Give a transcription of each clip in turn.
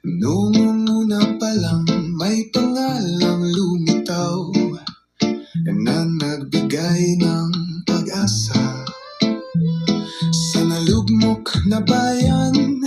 Noong una pa lang may pangalang lumitaw na nagbigay ng pag-asa sa nalugmok na bayan.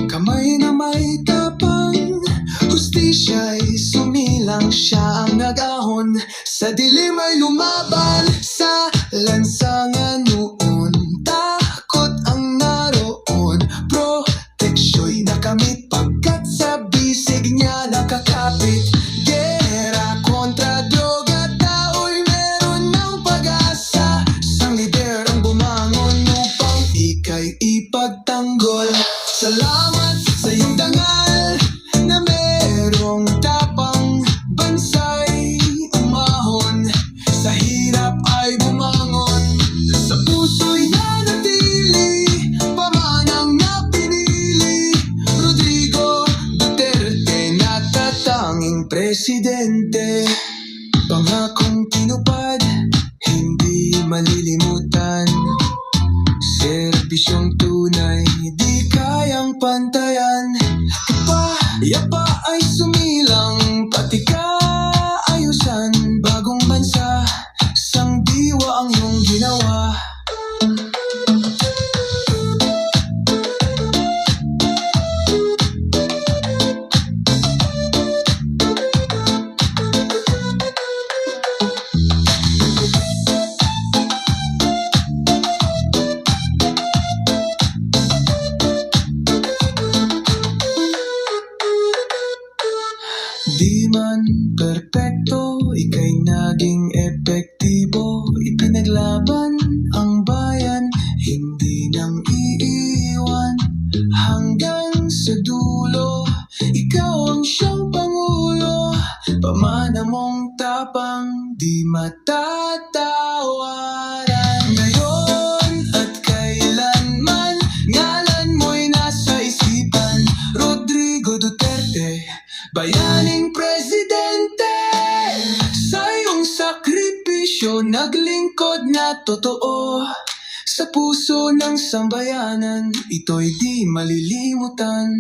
Kamay na may tapang, hustisya'y sumilang, siya ang nag-ahon. Sa dilim ay lumaban, sa lansangan noon takot ang naroon. Proteksyo'y nakamit, pagkat sa bisig niya nakakapit. Gera kontra droga, tao'y meron ng pag-asa. Sang lider ang bumangon upang ika'y ipagtanggol. Salamat sa iyong dangal na merong tapang, bansa'y umahon, sa hirap ay bumangon. Sa puso'y nanatili, pamanang napinili, Rodrigo Duterte, natatanging presidente. Pangakong tinupad, hindi malilimutan, serbisyong tunay, di kayang pantayan. Yapa ay sumilang, pati kaayusan, bagong bansa, sang diwa ang iyong ginawa. Di man perpekto, ika'y naging epektibo. Ipinaglaban ang bayan, hindi nang iiwan. Hanggang sa dulo, ikaw ang siyang pangulo. Pamana mong tapang, di matatawaran. Ngayon at kailanman, ngalan mo'y nasa isipan. Rodrigo Duterte, bayaning presidente. Sa iyong sakripisyo, naglingkod na totoo. Sa puso ng sambayanan, ito'y di malilimutan.